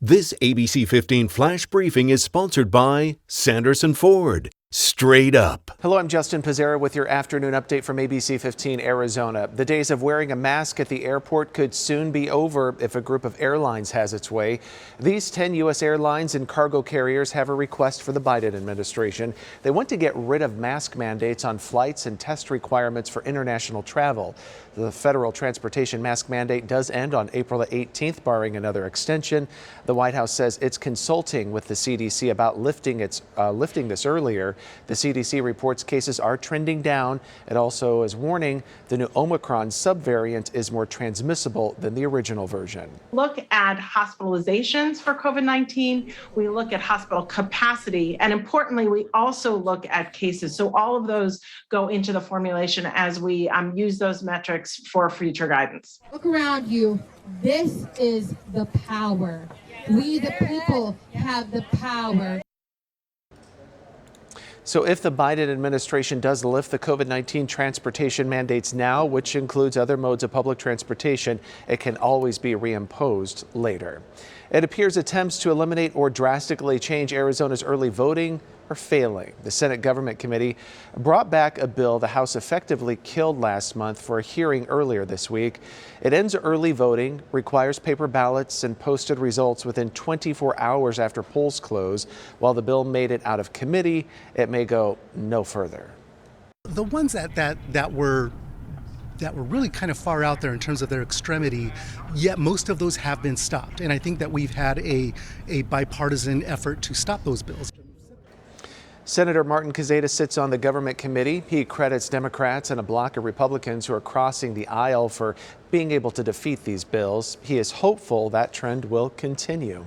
This ABC 15 Flash Briefing is sponsored by Sanderson Ford. Straight up. Hello, I'm Justin Pizzera with your afternoon update from ABC15 Arizona. The days of wearing a mask at the airport could soon be over if a group of airlines has its way. These 10 U.S. airlines and cargo carriers have a request for the Biden administration. They want to get rid of mask mandates on flights and test requirements for international travel. The federal transportation mask mandate does end on April the 18th, barring another extension. The White House says it's consulting with the CDC about lifting this earlier. The CDC reports cases are trending down. It also is warning the new Omicron subvariant is more transmissible than the original version. Look at hospitalizations for COVID-19. We look at hospital capacity. And importantly, we also look at cases. So all of those go into the formulation as we use those metrics for future guidance. Look around you. This is the power. We, the people, have the power. So if the Biden administration does lift the COVID-19 transportation mandates now, which includes other modes of public transportation, it can always be reimposed later. It appears attempts to eliminate or drastically change Arizona's early voting are failing. The Senate Government Committee brought back a bill the House effectively killed last month for a hearing earlier this week. It ends early voting, requires paper ballots and posted results within 24 hours after polls close. While the bill made it out of committee, it may go no further. The ones that were really kind of far out there in terms of their extremity, yet most of those have been stopped. And I think that we've had a bipartisan effort to stop those bills. Senator Martin Quezada sits on the government committee. He credits Democrats and a bloc of Republicans who are crossing the aisle for being able to defeat these bills. He is hopeful that trend will continue.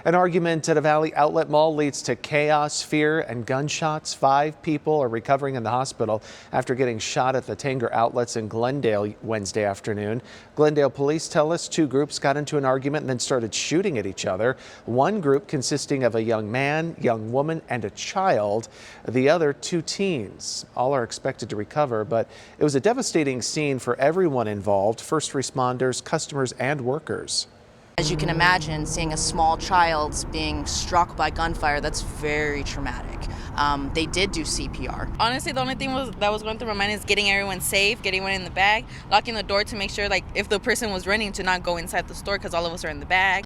An argument at a Valley outlet mall leads to chaos, fear, and gunshots. 5 people are recovering in the hospital after getting shot at the Tanger outlets in Glendale Wednesday afternoon. Glendale police tell us 2 groups got into an argument and then started shooting at each other. One group consisting of a young man, young woman, and a child. The other 2 teens. All are expected to recover, but it was a devastating scene for everyone involved: first responders, customers, and workers. As you can imagine, seeing a small child being struck by gunfire, that's very traumatic. They did do CPR. Honestly, the only thing that was going through my mind is getting everyone safe, getting everyone in the bag, locking the door to make sure, like, if the person was running, to not go inside the store because all of us are in the bag.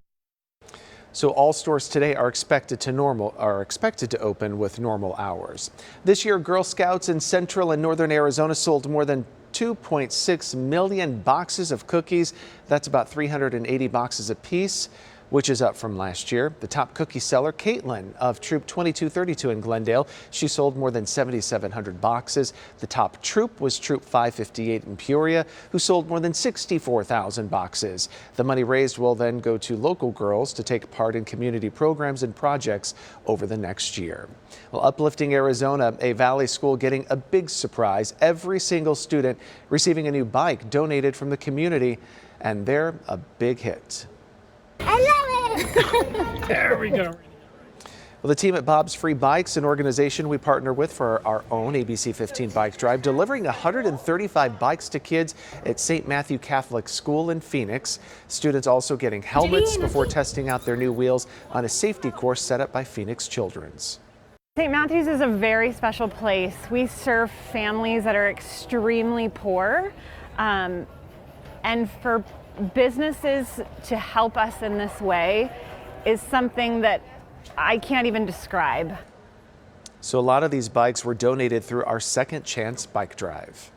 So all stores today are expected to open with normal hours. This year, Girl Scouts in central and northern Arizona sold more than 2.6 million boxes of cookies. That's about 380 boxes apiece, which is up from last year. The top cookie seller, Caitlin of Troop 2232 in Glendale, she sold more than 7,700 boxes. The top troop was Troop 558 in Peoria, who sold more than 64,000 boxes. The money raised will then go to local girls to take part in community programs and projects over the next year. Well, uplifting Arizona, a Valley school getting a big surprise. Every single student receiving a new bike donated from the community, and they're a big hit. There we go. Well, the team at Bob's Free Bikes, an organization we partner with for our own ABC 15 Bike Drive, delivering 135 bikes to kids at St. Matthew Catholic School in Phoenix. Students also getting helmets before testing out their new wheels on a safety course set up by Phoenix Children's. St. Matthew's is a very special place. We serve families that are extremely poor, and for businesses to help us in this way is something that I can't even describe. So a lot of these bikes were donated through our Second Chance Bike Drive.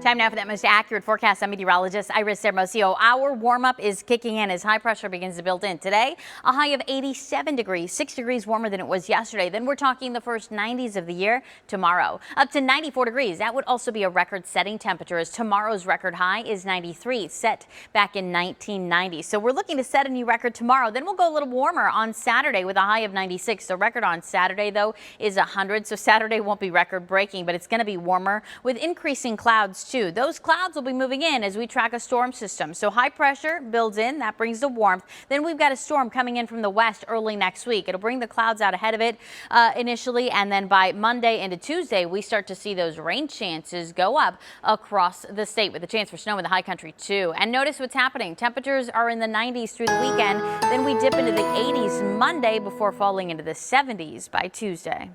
Time now for that most accurate forecast. I'm meteorologist Iris Hermosillo. Our warm-up is kicking in as high pressure begins to build in. Today, a high of 87 degrees, 6 degrees warmer than it was yesterday. Then we're talking the first 90s of the year tomorrow. Up to 94 degrees. That would also be a record-setting temperature, as tomorrow's record high is 93, set back in 1990. So we're looking to set a new record tomorrow. Then we'll go a little warmer on Saturday with a high of 96. The record on Saturday, though, is 100. So Saturday won't be record-breaking, but it's going to be warmer with increasing clouds too. Those clouds will be moving in as we track a storm system. So high pressure builds in, that brings the warmth. Then we've got a storm coming in from the west early next week. It'll bring the clouds out ahead of it initially, and then by Monday into Tuesday, we start to see those rain chances go up across the state with a chance for snow in the high country too. And notice what's happening. Temperatures are in the 90s through the weekend. Then we dip into the 80s Monday before falling into the 70s by Tuesday.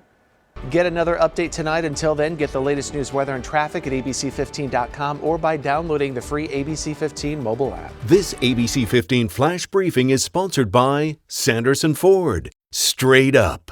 Get another update tonight. Until then, get the latest news, weather, and traffic at abc15.com or by downloading the free ABC15 mobile app. This ABC15 Flash Briefing is sponsored by Sanderson Ford. Straight up.